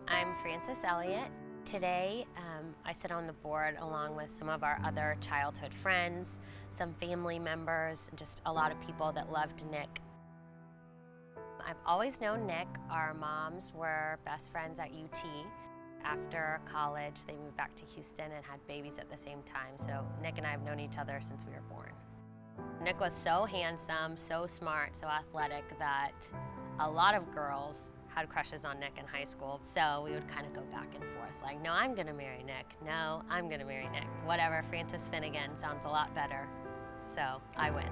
I'm Frances Elliott. Today, I sit on the board along with some of our other childhood friends, some family members, and just a lot of people that loved Nick. I've always known Nick. Our moms were best friends at UT. After college, they moved back to Houston and had babies at the same time, so Nick and I have known each other since we were born. Nick was so handsome, so smart, so athletic that a lot of girls had crushes on Nick in high school, so we would kind of go back and forth, like, no, I'm gonna marry Nick, no, I'm gonna marry Nick. Whatever, Frances Finnegan sounds a lot better, so I win.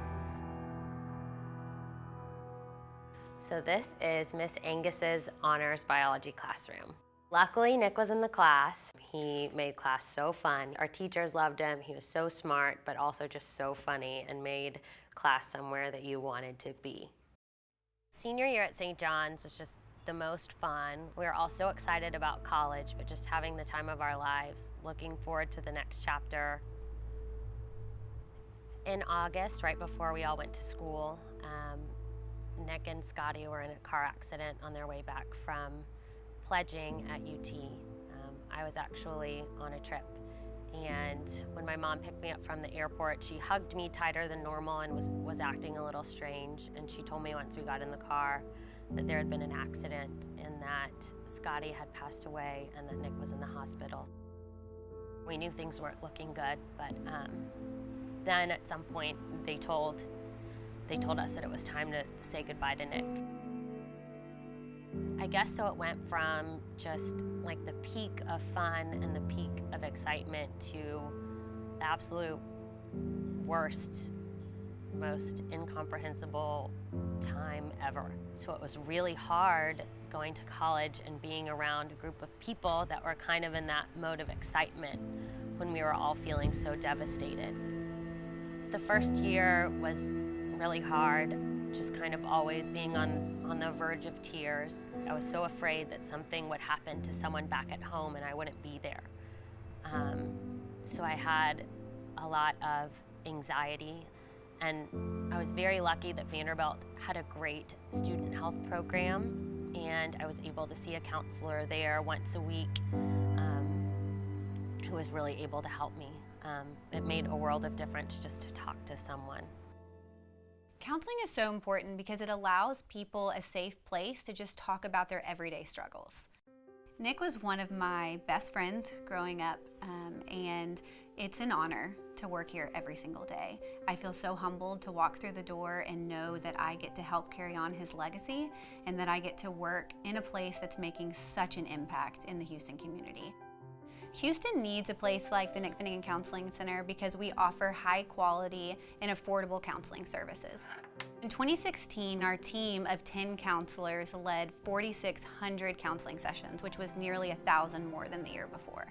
So this is Miss Angus's honors biology classroom. Luckily, Nick was in the class. He made class so fun. Our teachers loved him. He was so smart, but also just so funny and made class somewhere that you wanted to be. Senior year at St. John's was just the most fun. We were all so excited about college, but just having the time of our lives, looking forward to the next chapter. In August, right before we all went to school, Nick and Scotty were in a car accident on their way back from pledging at UT. I was actually on a trip, and when my mom picked me up from the airport, she hugged me tighter than normal and was acting a little strange, and she told me once we got in the car that there had been an accident and that Scotty had passed away and that Nick was in the hospital. We knew things weren't looking good, but then at some point they told us that it was time to say goodbye to Nick. I guess so it went from just like the peak of fun and the peak of excitement to the absolute worst, most incomprehensible time ever. So it was really hard going to college and being around a group of people that were kind of in that mode of excitement when we were all feeling so devastated. The first year was really hard, just kind of always being on the verge of tears. I was so afraid that something would happen to someone back at home and I wouldn't be there. So I had a lot of anxiety, and I was very lucky that Vanderbilt had a great student health program, and I was able to see a counselor there once a week who was really able to help me. It made a world of difference just to talk to someone. Counseling is so important because it allows people a safe place to just talk about their everyday struggles. Nick was one of my best friends growing up, and it's an honor to work here every single day. I feel so humbled to walk through the door and know that I get to help carry on his legacy and that I get to work in a place that's making such an impact in the Houston community. Houston needs a place like the Nick Finnegan Counseling Center because we offer high quality and affordable counseling services. In 2016, our team of 10 counselors led 4,600 counseling sessions, which was nearly 1,000 more than the year before.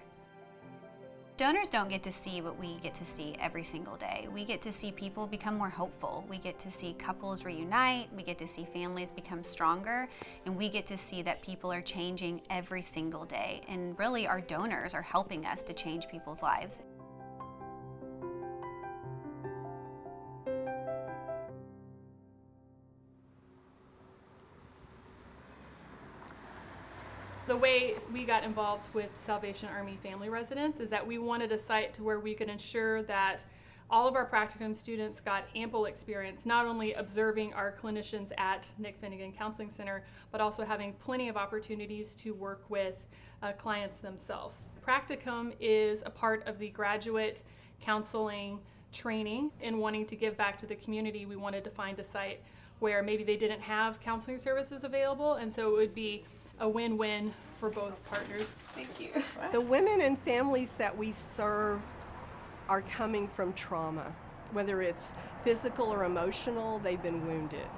Donors don't get to see what we get to see every single day. We get to see people become more hopeful. We get to see couples reunite. We get to see families become stronger. And we get to see that people are changing every single day. And really, our donors are helping us to change people's lives. The way we got involved with Salvation Army Family Residence is that we wanted a site to where we could ensure that all of our practicum students got ample experience, not only observing our clinicians at Nick Finnegan Counseling Center, but also having plenty of opportunities to work with clients themselves. Practicum is a part of the graduate counseling training. In wanting to give back to the community, we wanted to find a site where maybe they didn't have counseling services available, and so it would be a win-win for both partners. Thank you. The women and families that we serve are coming from trauma, whether it's physical or emotional. They've been wounded.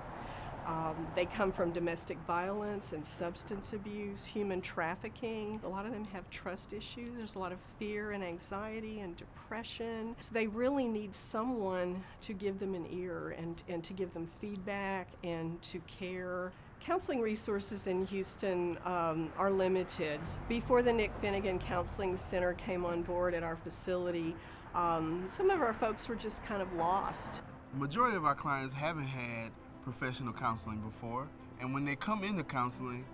They come from domestic violence and substance abuse, human trafficking. A lot of them have trust issues. There's a lot of fear and anxiety and depression. So they really need someone to give them an ear and to give them feedback and to care. Counseling resources in Houston are limited. Before the Nick Finnegan Counseling Center came on board at our facility, some of our folks were just kind of lost. The majority of our clients haven't had professional counseling before, and when they come into counseling,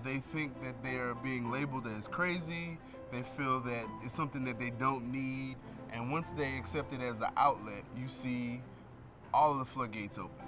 They think that they're being labeled as crazy. They feel that it's something that they don't need. And once they accept it as an outlet, you see all of the floodgates open.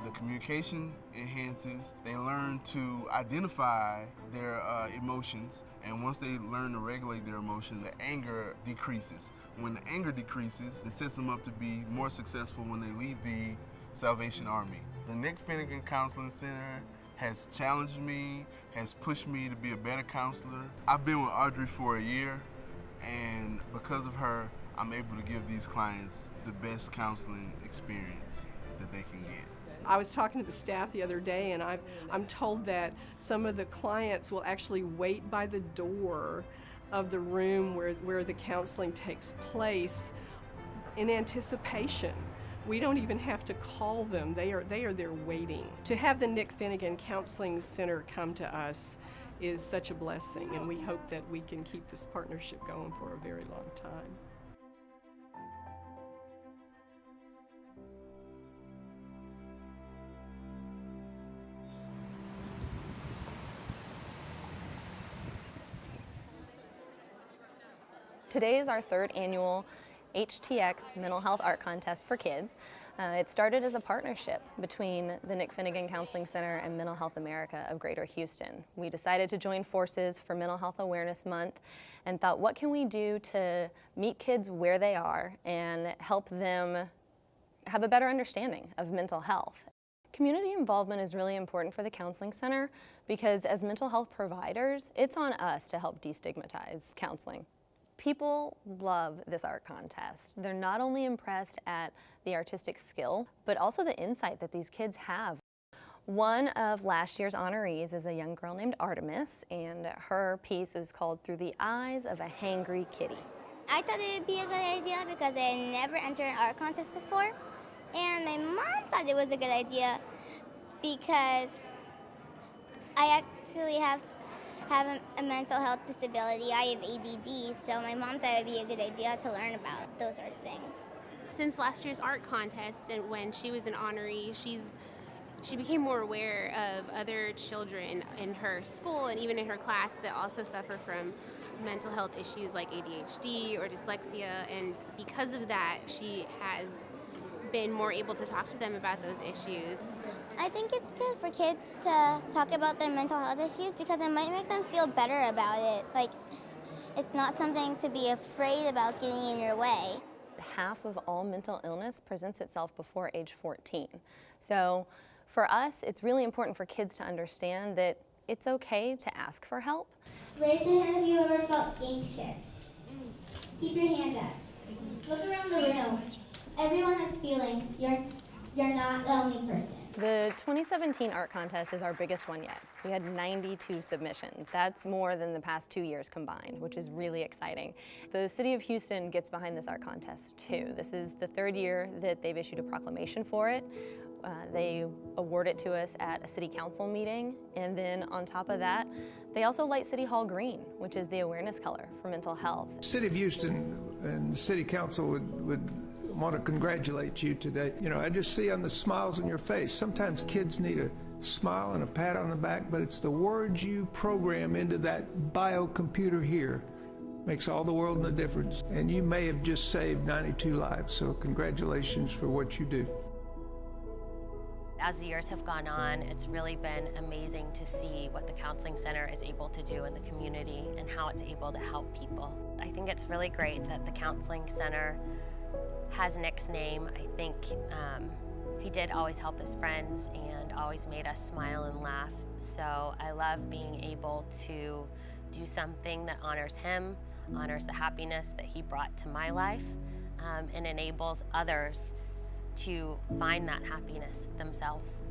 The communication enhances. They learn to identify their emotions. And once they learn to regulate their emotions, the anger decreases. When the anger decreases, it sets them up to be more successful when they leave the Salvation Army. The Nick Finnegan Counseling Center has challenged me, has pushed me to be a better counselor. I've been with Audrey for a year, and because of her, I'm able to give these clients the best counseling experience that they can get. I was talking to the staff the other day, and I'm told that some of the clients will actually wait by the door of the room where the counseling takes place in anticipation. We don't even have to call them. They are there waiting. To have the Nick Finnegan Counseling Center come to us is such a blessing, and we hope that we can keep this partnership going for a very long time. Today is our third annual HTX Mental Health Art Contest for kids. It started as a partnership between the Nick Finnegan Counseling Center and Mental Health America of Greater Houston. We decided to join forces for Mental Health Awareness Month and thought, what can we do to meet kids where they are and help them have a better understanding of mental health? Community involvement is really important for the Counseling Center because as mental health providers, it's on us to help destigmatize counseling. People love this art contest. They're not only impressed at the artistic skill, but also the insight that these kids have. One of last year's honorees is a young girl named Artemis, and her piece is called Through the Eyes of a Hangry Kitty. I thought it would be a good idea because I never entered an art contest before, and my mom thought it was a good idea because I actually have a mental health disability. I have ADD, so my mom thought it would be a good idea to learn about those sort of things. Since last year's art contest and when she was an honoree, she became more aware of other children in her school and even in her class that also suffer from mental health issues like ADHD or dyslexia, and because of that, she has been more able to talk to them about those issues. I think it's good for kids to talk about their mental health issues because it might make them feel better about it. Like, it's not something to be afraid about getting in your way. Half of all mental illness presents itself before age 14. So for us, it's really important for kids to understand that it's okay to ask for help. Raise your hand if you ever felt anxious. Keep your hand up. Look around the room. Everyone has feelings. You're not the only person. The 2017 art contest is our biggest one yet. We had 92 submissions. That's more than the past 2 years combined, which is really exciting. The City of Houston gets behind this art contest too. This is the third year that they've issued a proclamation for it. They award it to us at a city council meeting, and then on top of that, they also light City Hall green, which is the awareness color for mental health. City of Houston and the City Council would want to congratulate you today. You know, I just see on the smiles on your face, sometimes kids need a smile and a pat on the back, but it's the words you program into that bio computer here makes all the world the difference. And you may have just saved 92 lives, so congratulations for what you do. As the years have gone on, it's really been amazing to see what the Counseling Center is able to do in the community and how it's able to help people. I think it's really great that the Counseling Center has Nick's name. I think he did always help his friends and always made us smile and laugh. So I love being able to do something that honors him, honors the happiness that he brought to my life, and enables others to find that happiness themselves.